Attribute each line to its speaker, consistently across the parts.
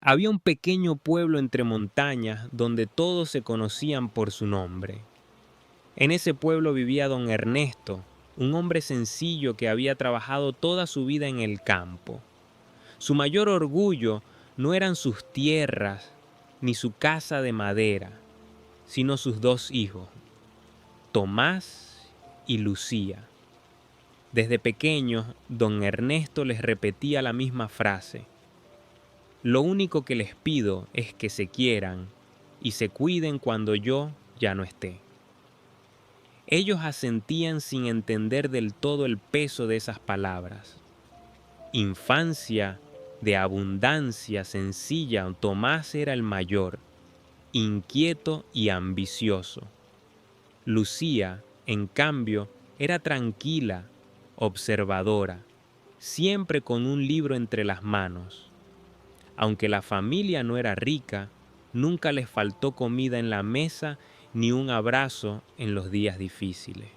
Speaker 1: Había un pequeño pueblo entre montañas donde todos se conocían por su nombre. En ese pueblo vivía don Ernesto, un hombre sencillo que había trabajado toda su vida en el campo. Su mayor orgullo no eran sus tierras ni su casa de madera, sino sus dos hijos, Tomás y Lucía. Desde pequeños, don Ernesto les repetía la misma frase: lo único que les pido es que se quieran y se cuiden cuando yo ya no esté. Ellos asentían sin entender del todo el peso de esas palabras. Infancia de abundancia sencilla, Tomás era el mayor, inquieto y ambicioso. Lucía, en cambio, era tranquila, observadora, siempre con un libro entre las manos. Aunque la familia no era rica, nunca les faltó comida en la mesa ni un abrazo en los días difíciles.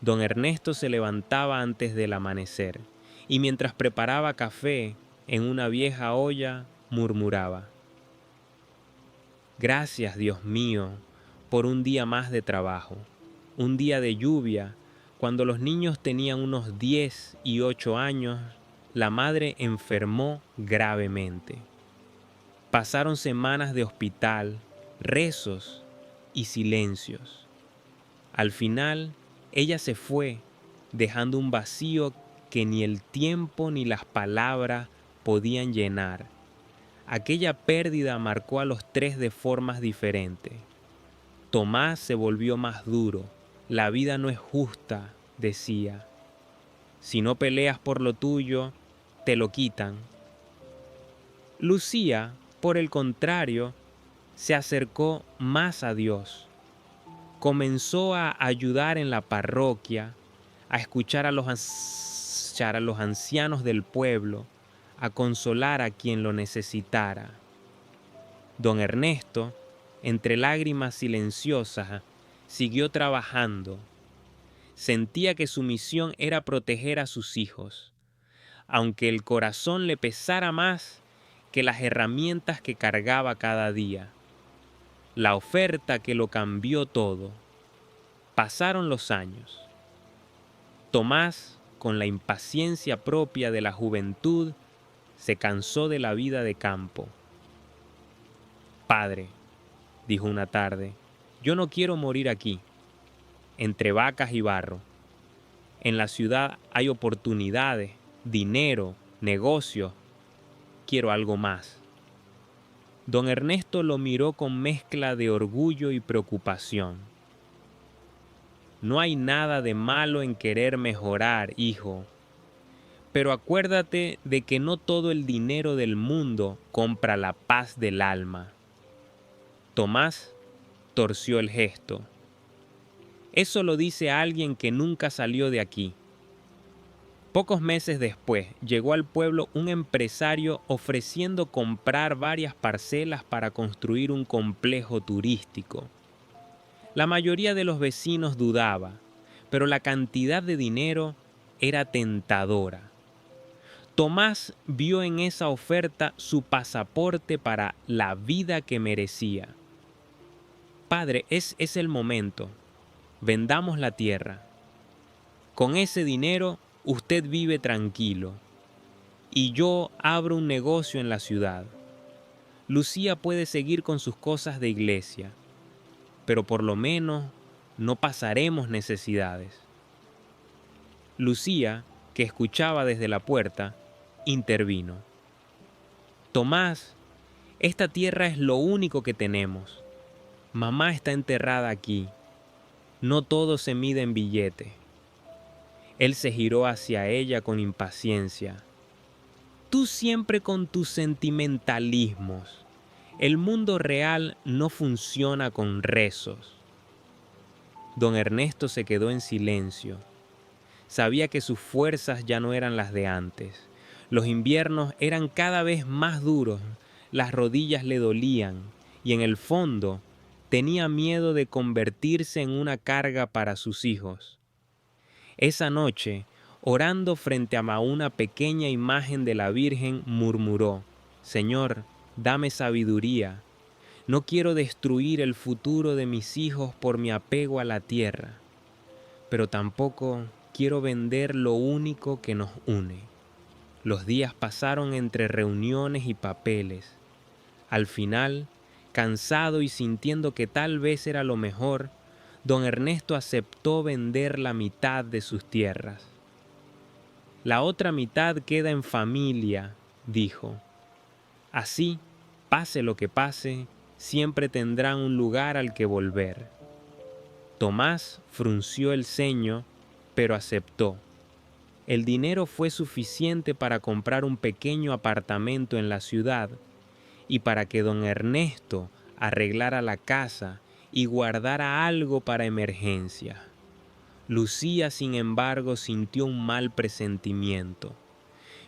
Speaker 1: Don Ernesto se levantaba antes del amanecer y mientras preparaba café en una vieja olla murmuraba: gracias, Dios mío, por un día más de trabajo, un día de lluvia. Cuando los niños tenían unos 10 y 8 años, la madre enfermó gravemente. Pasaron semanas de hospital, rezos y silencios. Al final, ella se fue, dejando un vacío que ni el tiempo ni las palabras podían llenar. Aquella pérdida marcó a los tres de formas diferentes. Tomás se volvió más duro. La vida no es justa, decía. Si no peleas por lo tuyo, te lo quitan. Lucía, por el contrario, se acercó más a Dios. Comenzó a ayudar en la parroquia, a escuchar a los ancianos del pueblo, a consolar a quien lo necesitara. Don Ernesto, entre lágrimas silenciosas, siguió trabajando. Sentía que su misión era proteger a sus hijos, aunque el corazón le pesara más que las herramientas que cargaba cada día. La oferta que lo cambió todo. Pasaron los años. Tomás, con la impaciencia propia de la juventud, se cansó de la vida de campo. Padre, dijo una tarde, yo no quiero morir aquí, entre vacas y barro. En la ciudad hay oportunidades, dinero, negocios. Quiero algo más. Don Ernesto lo miró con mezcla de orgullo y preocupación. No hay nada de malo en querer mejorar, hijo, pero acuérdate de que no todo el dinero del mundo compra la paz del alma. Tomás torció el gesto. Eso lo dice alguien que nunca salió de aquí. Pocos meses después llegó al pueblo un empresario ofreciendo comprar varias parcelas para construir un complejo turístico. La mayoría de los vecinos dudaba, pero la cantidad de dinero era tentadora. Tomás vio en esa oferta su pasaporte para la vida que merecía. Padre, es el momento. Vendamos la tierra. Con ese dinero usted vive tranquilo y yo abro un negocio en la ciudad. Lucía puede seguir con sus cosas de iglesia, pero por lo menos no pasaremos necesidades. Lucía, que escuchaba desde la puerta, intervino. Tomás, esta tierra es lo único que tenemos. Mamá está enterrada aquí. No todo se mide en billete. Él se giró hacia ella con impaciencia. Tú siempre con tus sentimentalismos. El mundo real no funciona con rezos. Don Ernesto se quedó en silencio. Sabía que sus fuerzas ya no eran las de antes. Los inviernos eran cada vez más duros, las rodillas le dolían y en el fondo tenía miedo de convertirse en una carga para sus hijos. Esa noche, orando frente a una pequeña imagen de la Virgen, murmuró: Señor, dame sabiduría. No quiero destruir el futuro de mis hijos por mi apego a la tierra, pero tampoco quiero vender lo único que nos une. Los días pasaron entre reuniones y papeles. Al final, cansado y sintiendo que tal vez era lo mejor, don Ernesto aceptó vender la mitad de sus tierras. La otra mitad queda en familia, dijo. Así, pase lo que pase, siempre tendrán un lugar al que volver. Tomás frunció el ceño, pero aceptó. El dinero fue suficiente para comprar un pequeño apartamento en la ciudad y para que don Ernesto arreglara la casa y guardara algo para emergencia. Lucía, sin embargo, sintió un mal presentimiento.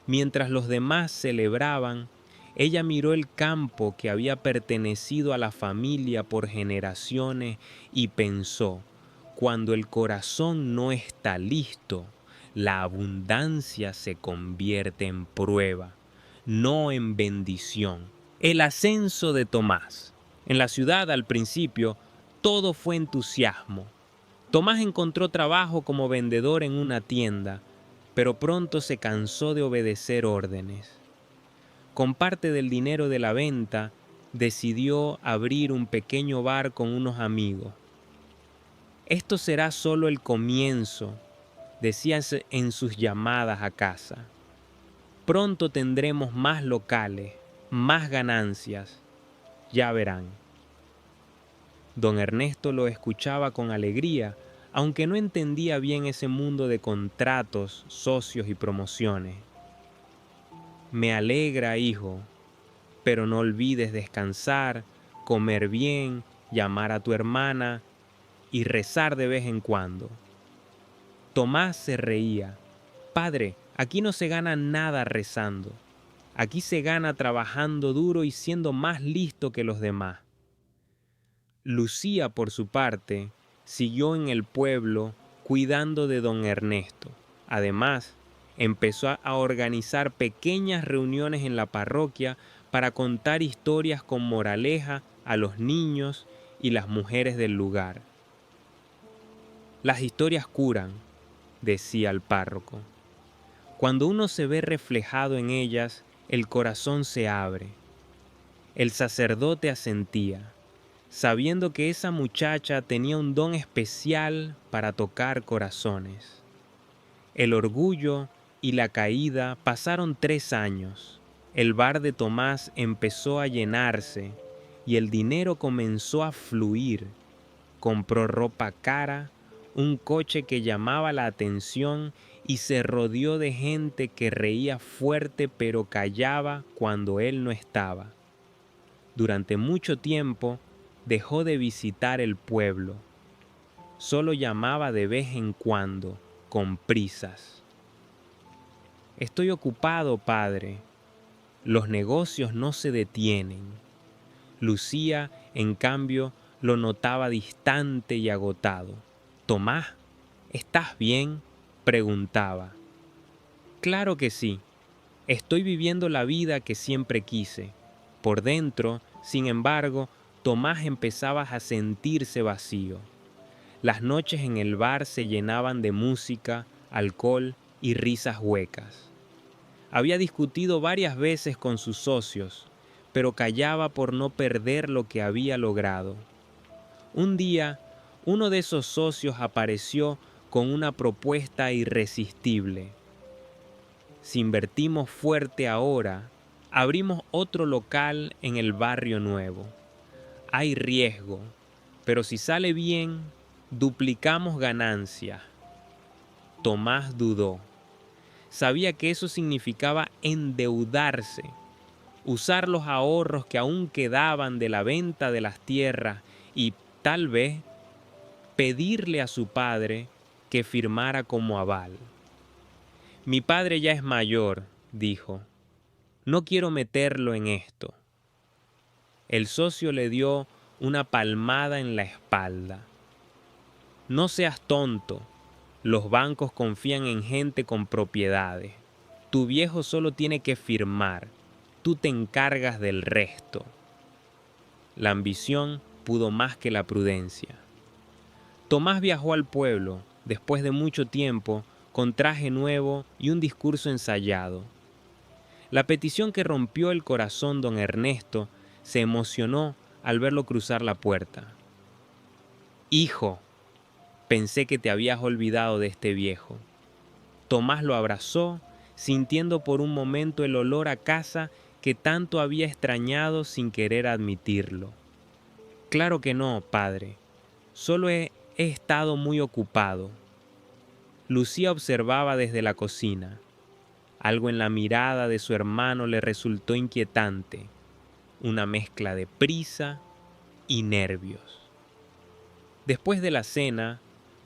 Speaker 1: Mientras los demás celebraban, ella miró el campo que había pertenecido a la familia por generaciones y pensó, cuando el corazón no está listo, la abundancia se convierte en prueba, no en bendición. El ascenso de Tomás. En la ciudad, al principio, todo fue entusiasmo. Tomás encontró trabajo como vendedor en una tienda, pero pronto se cansó de obedecer órdenes. Con parte del dinero de la venta, decidió abrir un pequeño bar con unos amigos. Esto será solo el comienzo, decía en sus llamadas a casa. Pronto tendremos más locales, más ganancias, ya verán. Don Ernesto lo escuchaba con alegría, aunque no entendía bien ese mundo de contratos, socios y promociones. Me alegra, hijo, pero no olvides descansar, comer bien, llamar a tu hermana y rezar de vez en cuando. Tomás se reía. Padre, aquí no se gana nada rezando. Aquí se gana trabajando duro y siendo más listo que los demás. Lucía, por su parte, siguió en el pueblo cuidando de don Ernesto. Además, empezó a organizar pequeñas reuniones en la parroquia para contar historias con moraleja a los niños y las mujeres del lugar. Las historias curan, decía el párroco. Cuando uno se ve reflejado en ellas, el corazón se abre. El sacerdote asentía, sabiendo que esa muchacha tenía un don especial para tocar corazones. El orgullo y la caída pasaron 3 años. El bar de Tomás empezó a llenarse y el dinero comenzó a fluir. Compró ropa cara, un coche que llamaba la atención y se rodeó de gente que reía fuerte pero callaba cuando él no estaba. Durante mucho tiempo dejó de visitar el pueblo. Solo llamaba de vez en cuando, con prisas. Estoy ocupado, padre. Los negocios no se detienen. Lucía, en cambio, lo notaba distante y agotado. Tomás, ¿estás bien?, preguntaba. Claro que sí. Estoy viviendo la vida que siempre quise. Por dentro, sin embargo, Tomás empezaba a sentirse vacío. Las noches en el bar se llenaban de música, alcohol y risas huecas. Había discutido varias veces con sus socios, pero callaba por no perder lo que había logrado. Un día, uno de esos socios apareció con una propuesta irresistible. Si invertimos fuerte ahora, abrimos otro local en el barrio nuevo. Hay riesgo, pero si sale bien, duplicamos ganancias. Tomás dudó. Sabía que eso significaba endeudarse, usar los ahorros que aún quedaban de la venta de las tierras y, tal vez, pedirle a su padre que firmara como aval. Mi padre ya es mayor, dijo. No quiero meterlo en esto. El socio le dio una palmada en la espalda. No seas tonto. Los bancos confían en gente con propiedades. Tu viejo solo tiene que firmar. tú te encargas del resto. La ambición pudo más que la prudencia. Tomás viajó al pueblo, después de mucho tiempo, con traje nuevo y un discurso ensayado. La petición que rompió el corazón don Ernesto se emocionó al verlo cruzar la puerta. «Hijo, pensé que te habías olvidado de este viejo». Tomás lo abrazó, sintiendo por un momento el olor a casa que tanto había extrañado sin querer admitirlo. «Claro que no, padre. Solo he estado muy ocupado». Lucía observaba desde la cocina. Algo en la mirada de su hermano le resultó inquietante, una mezcla de prisa y nervios. Después de la cena,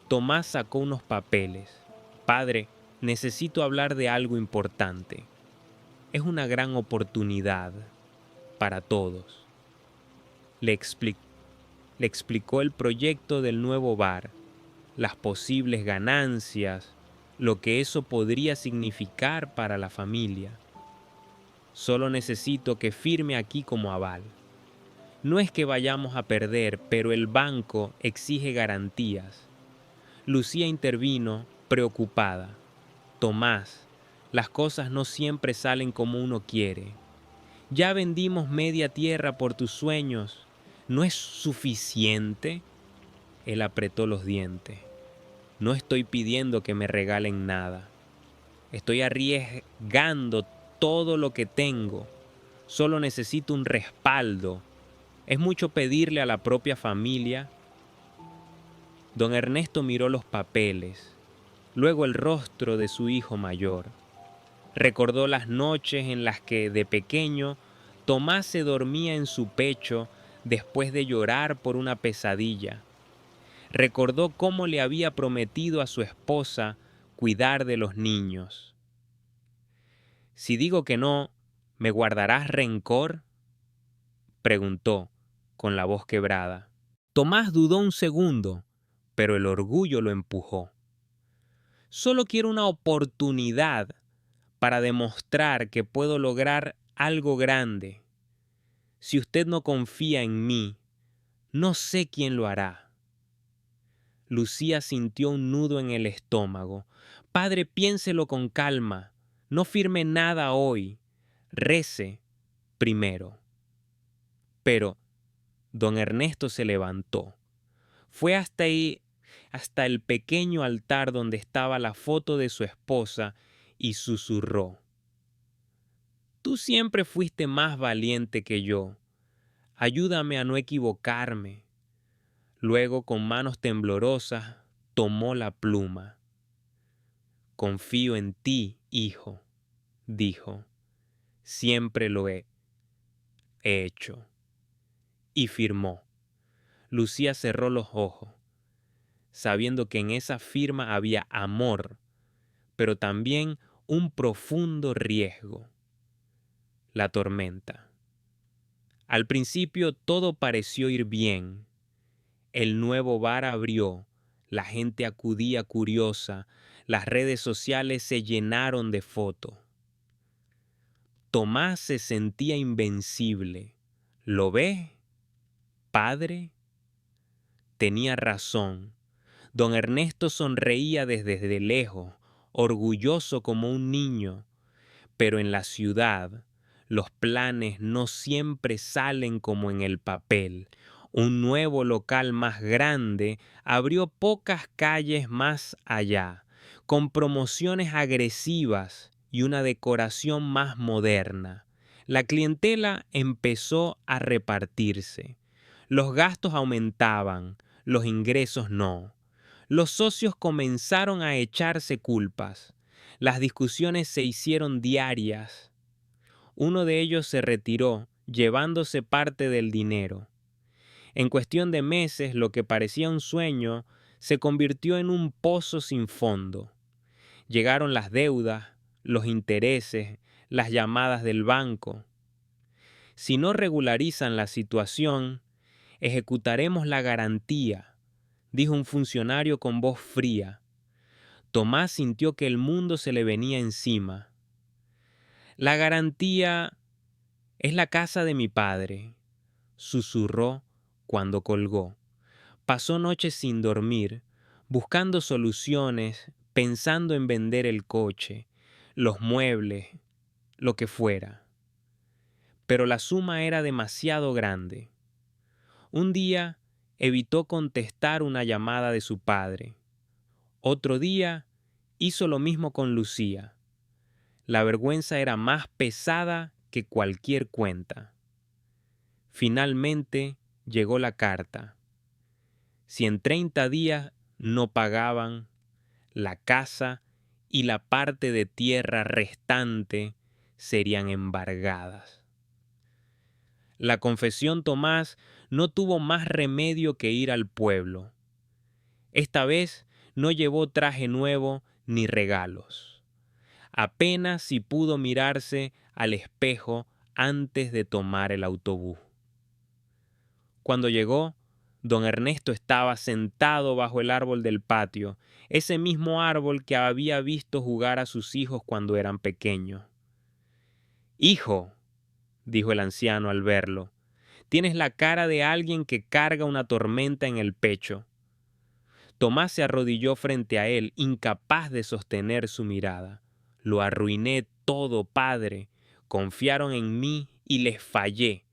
Speaker 1: Tomás sacó unos papeles. «Padre, necesito hablar de algo importante. Es una gran oportunidad para todos». Le explicó el proyecto del nuevo bar, las posibles ganancias, lo que eso podría significar para la familia. «Solo necesito que firme aquí como aval. No es que vayamos a perder, pero el banco exige garantías». Lucía intervino, preocupada. «Tomás, las cosas no siempre salen como uno quiere. Ya vendimos media tierra por tus sueños. ¿No es suficiente?». Él apretó los dientes. «No estoy pidiendo que me regalen nada. Estoy arriesgando todo lo que tengo. Solo necesito un respaldo. ¿Es mucho pedirle a la propia familia?». Don Ernesto miró los papeles, luego el rostro de su hijo mayor. Recordó las noches en las que, de pequeño, Tomás se dormía en su pecho después de llorar por una pesadilla. Recordó cómo le había prometido a su esposa cuidar de los niños. «Si digo que no, ¿me guardarás rencor?», preguntó, con la voz quebrada. Tomás dudó un segundo, pero el orgullo lo empujó. «Solo quiero una oportunidad para demostrar que puedo lograr algo grande. Si usted no confía en mí, no sé quién lo hará». Lucía sintió un nudo en el estómago. «Padre, piénselo con calma. No firme nada hoy. Rece primero». Pero don Ernesto se levantó. Fue hasta el pequeño altar donde estaba la foto de su esposa y susurró: «Tú siempre fuiste más valiente que yo. Ayúdame a no equivocarme». Luego, con manos temblorosas, tomó la pluma. «Confío en ti, hijo», dijo. «Siempre lo he hecho». Y firmó. Lucía cerró los ojos, sabiendo que en esa firma había amor, pero también un profundo riesgo: la tormenta. Al principio todo pareció ir bien. El nuevo bar abrió, la gente acudía curiosa, las redes sociales se llenaron de fotos. Tomás se sentía invencible. «¿Lo ves, padre?». Tenía razón. Don Ernesto sonreía desde lejos, orgulloso como un niño. Pero en la ciudad, los planes no siempre salen como en el papel. Un nuevo local más grande abrió pocas calles más allá, con promociones agresivas y una decoración más moderna. La clientela empezó a repartirse. Los gastos aumentaban, los ingresos no. Los socios comenzaron a echarse culpas. Las discusiones se hicieron diarias. Uno de ellos se retiró, llevándose parte del dinero. En cuestión de meses, lo que parecía un sueño se convirtió en un pozo sin fondo. Llegaron las deudas, los intereses, las llamadas del banco. «Si no regularizan la situación, ejecutaremos la garantía», dijo un funcionario con voz fría. Tomás sintió que el mundo se le venía encima. «La garantía Es la casa de mi padre, susurró cuando colgó. Pasó noches sin dormir, buscando soluciones, pensando en vender el coche, los muebles, lo que fuera. Pero la suma era demasiado grande. Un día evitó contestar una llamada de su padre. Otro día hizo lo mismo con Lucía. La vergüenza era más pesada que cualquier cuenta. Finalmente llegó la carta. Si en 30 días no pagaban, la casa y la parte de tierra restante serían embargadas. La confesión Tomás no tuvo más remedio que ir al pueblo. Esta vez no llevó traje nuevo ni regalos. Apenas si pudo mirarse al espejo antes de tomar el autobús. Cuando llegó, don Ernesto estaba sentado bajo el árbol del patio, ese mismo árbol que había visto jugar a sus hijos cuando eran pequeños. «Hijo», dijo el anciano al verlo, «tienes la cara de alguien que carga una tormenta en el pecho». Tomás se arrodilló frente a él, incapaz de sostener su mirada. «Lo arruiné todo, padre. Confiaron en mí y les fallé.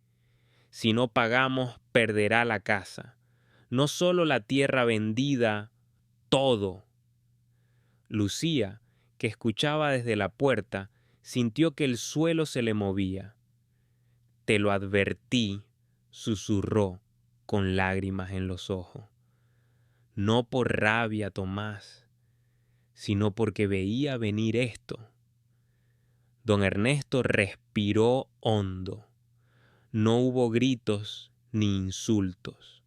Speaker 1: Si no pagamos, perderá la casa. No solo la tierra vendida, todo». Lucía, que escuchaba desde la puerta, sintió que el suelo se le movía. «Te lo advertí», susurró con lágrimas en los ojos. No por rabia, Tomás, sino porque veía venir esto. Don Ernesto respiró hondo. No hubo gritos ni insultos,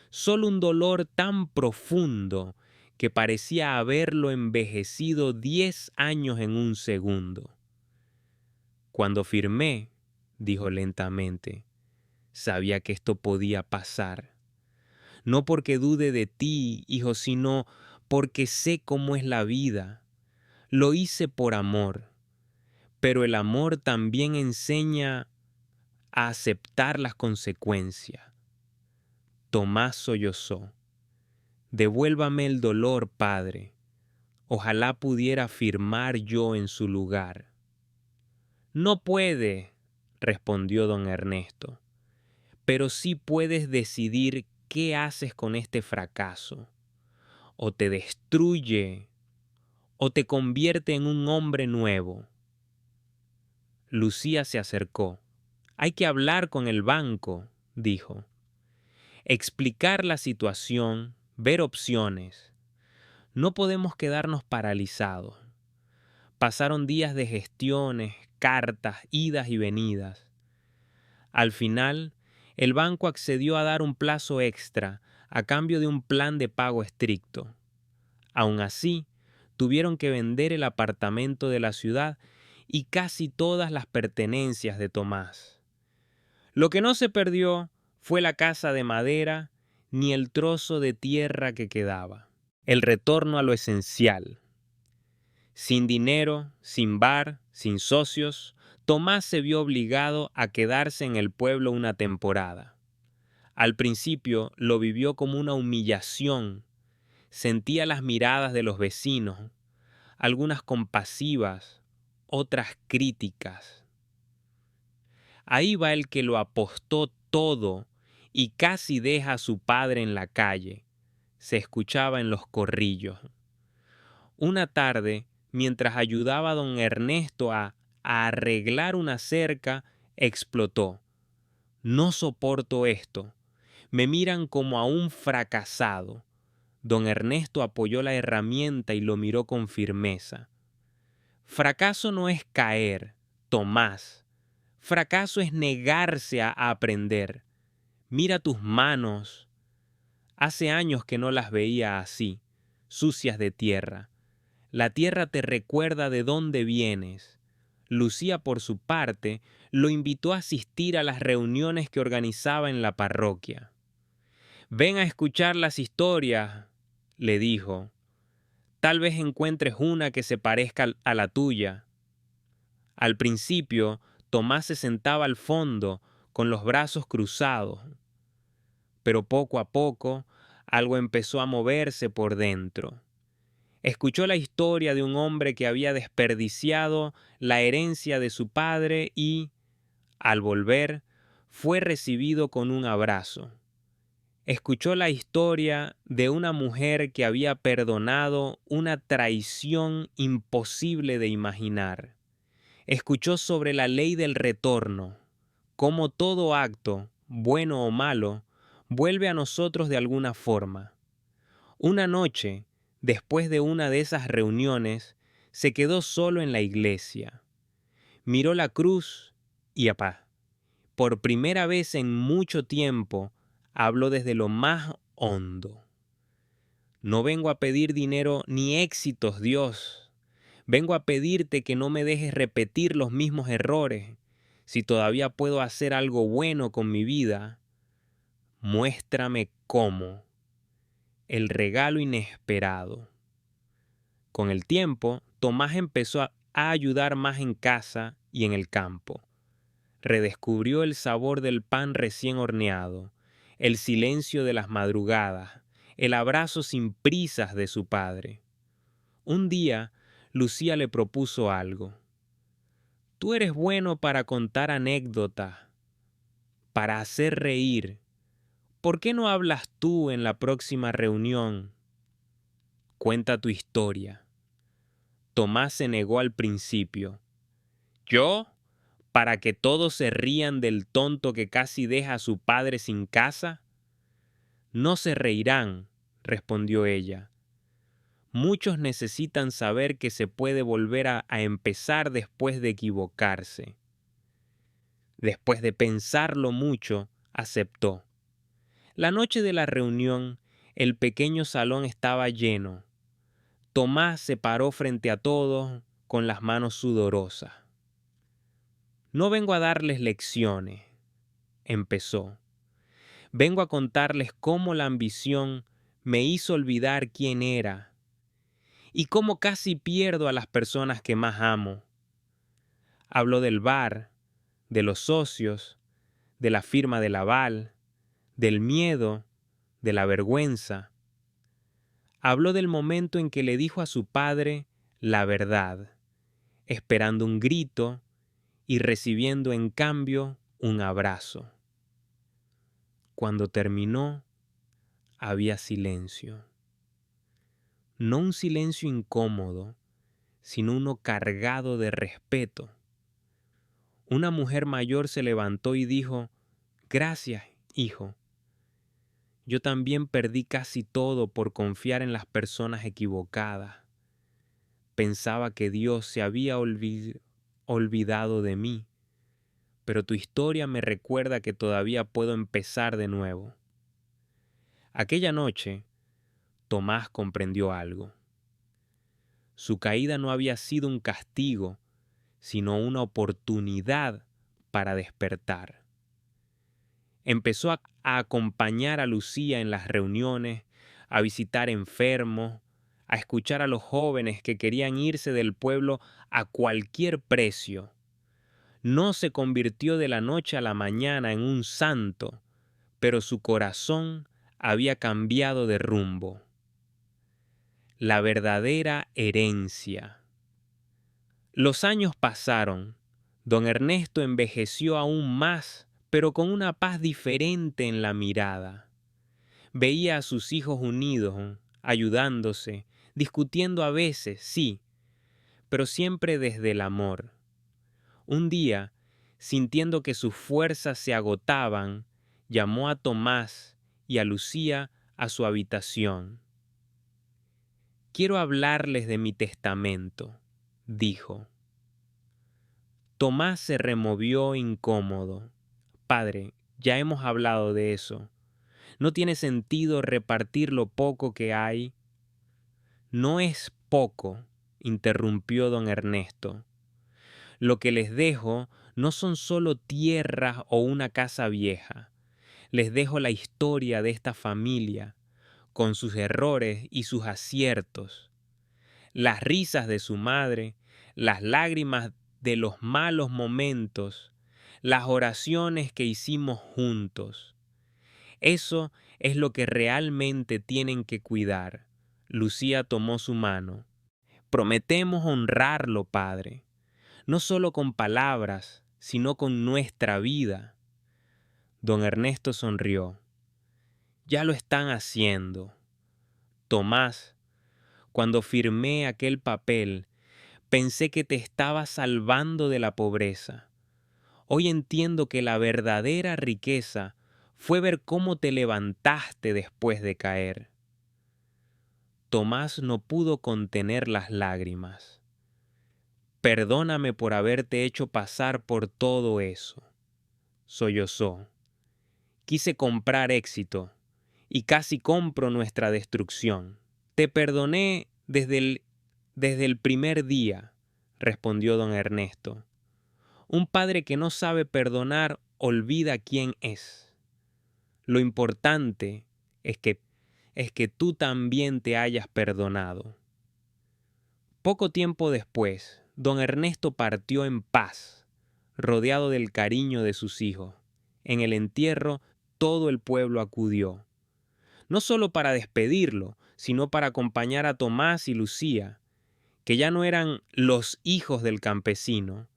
Speaker 1: solo un dolor tan profundo que parecía haberlo envejecido 10 años en un segundo. Cuando firmé, dijo lentamente, sabía que esto podía pasar. No porque dude de ti, hijo, sino porque sé cómo es la vida. Lo hice por amor, pero el amor también enseña a aceptar las consecuencias. Tomás sollozó. Devuélvame el dolor, padre. Ojalá pudiera firmar yo en su lugar. No puede, respondió don Ernesto, pero sí puedes decidir qué haces con este fracaso. O te destruye, o te convierte en un hombre nuevo. Lucía se acercó. Hay que hablar con el banco, dijo. Explicar la situación, ver opciones. No podemos quedarnos paralizados. Pasaron días de gestiones, cartas, idas y venidas. Al final, el banco accedió a dar un plazo extra a cambio de un plan de pago estricto. Aún así, tuvieron que vender el apartamento de la ciudad y casi todas las pertenencias de Tomás. Lo que no se perdió fue la casa de madera ni el trozo de tierra que quedaba. El retorno a lo esencial. Sin dinero, sin bar, sin socios, Tomás se vio obligado a quedarse en el pueblo una temporada. Al principio lo vivió como una humillación. Sentía las miradas de los vecinos, algunas compasivas, otras críticas. Ahí va el que lo apostó todo y casi deja a su padre en la calle, se escuchaba en los corrillos. Una tarde, mientras ayudaba a don Ernesto a arreglar una cerca, explotó. No soporto esto. Me miran como a un fracasado. Don Ernesto apoyó la herramienta y lo miró con firmeza. Fracaso no es caer, Tomás. Fracaso es negarse a aprender. Mira tus manos. Hace años que no las veía así, sucias de tierra. La tierra te recuerda de dónde vienes. Lucía, por su parte, lo invitó a asistir a las reuniones que organizaba en la parroquia. «Ven a escuchar las historias», le dijo. «Tal vez encuentres una que se parezca a la tuya». Al principio, Tomás se sentaba al fondo con los brazos cruzados, pero poco a poco algo empezó a moverse por dentro. Escuchó la historia de un hombre que había desperdiciado la herencia de su padre y, al volver, fue recibido con un abrazo. Escuchó la historia de una mujer que había perdonado una traición imposible de imaginar. Escuchó sobre la ley del retorno, cómo todo acto, bueno o malo, vuelve a nosotros de alguna forma. Una noche, después de una de esas reuniones, se quedó solo en la iglesia. Miró la cruz y por primera vez en mucho tiempo, habló desde lo más hondo. No vengo a pedir dinero ni éxitos, Dios. Vengo a pedirte que no me dejes repetir los mismos errores. Si todavía puedo hacer algo bueno con mi vida, muéstrame cómo. El regalo inesperado. Con el tiempo, Tomás empezó a ayudar más en casa y en el campo. Redescubrió el sabor del pan recién horneado, el silencio de las madrugadas, el abrazo sin prisas de su padre. Un día, Lucía le propuso algo. Tú eres bueno para contar anécdotas, para hacer reír. ¿Por qué no hablas tú en la próxima reunión? Cuenta tu historia. Tomás se negó al principio. ¿Yo? ¿Para que todos se rían del tonto que casi deja a su padre sin casa? No se reirán, respondió ella. Muchos necesitan saber que se puede volver a empezar después de equivocarse. Después de pensarlo mucho, aceptó. La noche de la reunión, el pequeño salón estaba lleno. Tomás se paró frente a todos con las manos sudorosas. No vengo a darles lecciones, empezó. Vengo a contarles cómo la ambición me hizo olvidar quién era y cómo casi pierdo a las personas que más amo. Habló del bar, de los socios, de la firma del aval, del miedo, de la vergüenza. Habló del momento en que le dijo a su padre la verdad, esperando un grito y recibiendo en cambio un abrazo. Cuando terminó, había silencio. No un silencio incómodo, sino uno cargado de respeto. Una mujer mayor se levantó y dijo, «Gracias, hijo. Yo también perdí casi todo por confiar en las personas equivocadas. Pensaba que Dios se había olvidado de mí, pero tu historia me recuerda que todavía puedo empezar de nuevo». Aquella noche, Tomás comprendió algo. Su caída no había sido un castigo, sino una oportunidad para despertar. Empezó a acompañar a Lucía en las reuniones, a visitar enfermos, a escuchar a los jóvenes que querían irse del pueblo a cualquier precio. No se convirtió de la noche a la mañana en un santo, pero su corazón había cambiado de rumbo. La verdadera herencia. Los años pasaron. Don Ernesto envejeció aún más, pero con una paz diferente en la mirada. Veía a sus hijos unidos, ayudándose, discutiendo a veces, sí, pero siempre desde el amor. Un día, sintiendo que sus fuerzas se agotaban, llamó a Tomás y a Lucía a su habitación. «Quiero hablarles de mi testamento», dijo. Tomás se removió incómodo. «Padre, ya hemos hablado de eso. No tiene sentido repartir lo poco que hay». «No es poco», interrumpió don Ernesto. «Lo que les dejo no son solo tierras o una casa vieja. Les dejo la historia de esta familia, con sus errores y sus aciertos, las risas de su madre, las lágrimas de los malos momentos, las oraciones que hicimos juntos. Eso es lo que realmente tienen que cuidar. Lucía tomó su mano. Prometemos honrarlo, Padre, no solo con palabras, sino con nuestra vida. Don Ernesto sonrió. Ya lo están haciendo. Tomás, cuando firmé aquel papel, pensé que te estaba salvando de la pobreza. Hoy entiendo que la verdadera riqueza fue ver cómo te levantaste después de caer. Tomás no pudo contener las lágrimas. Perdóname por haberte hecho pasar por todo eso. Sollozó. Quise comprar éxito y casi compro nuestra destrucción. Te perdoné desde el primer día, respondió don Ernesto. Un padre que no sabe perdonar olvida quién es. Lo importante es que tú también te hayas perdonado. Poco tiempo después, don Ernesto partió en paz, rodeado del cariño de sus hijos. En el entierro, todo el pueblo acudió, no solo para despedirlo, sino para acompañar a Tomás y Lucía, que ya no eran los hijos del campesino,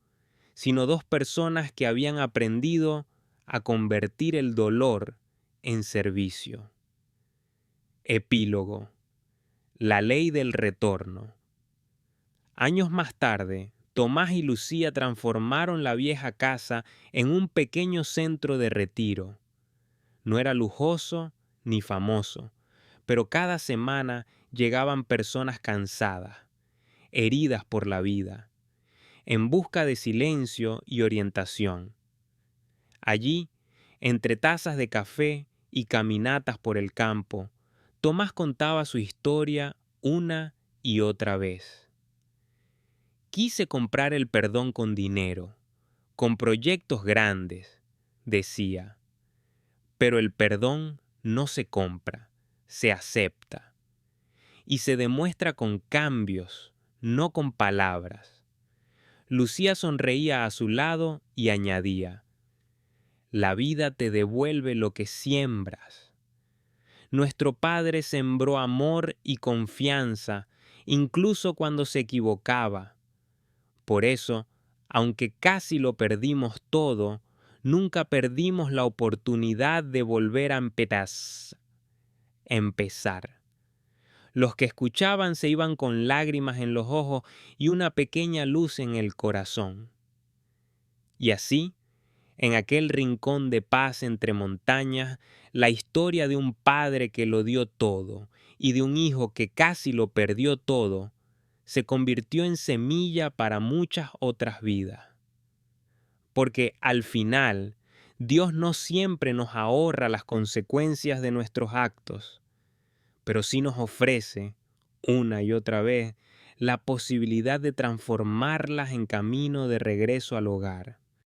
Speaker 1: sino dos personas que habían aprendido a convertir el dolor en servicio. Epílogo. La ley del retorno. Años más tarde, Tomás y Lucía transformaron la vieja casa en un pequeño centro de retiro. No era lujoso ni famoso, pero cada semana llegaban personas cansadas, heridas por la vida, en busca de silencio y orientación. Allí, entre tazas de café y caminatas por el campo, Tomás contaba su historia una y otra vez. Quise comprar el perdón con dinero, con proyectos grandes, decía, pero el perdón no se compra, se acepta y se demuestra con cambios, no con palabras. Lucía sonreía a su lado y añadía, la vida te devuelve lo que siembras. Nuestro Padre sembró amor y confianza, incluso cuando se equivocaba. Por eso, aunque casi lo perdimos todo, nunca perdimos la oportunidad de volver a empezar. Los que escuchaban se iban con lágrimas en los ojos y una pequeña luz en el corazón. Y así, en aquel rincón de paz entre montañas, la historia de un padre que lo dio todo y de un hijo que casi lo perdió todo, se convirtió en semilla para muchas otras vidas. Porque al final, Dios no siempre nos ahorra las consecuencias de nuestros actos, pero sí nos ofrece, una y otra vez, la posibilidad de transformarlas en camino de regreso al hogar.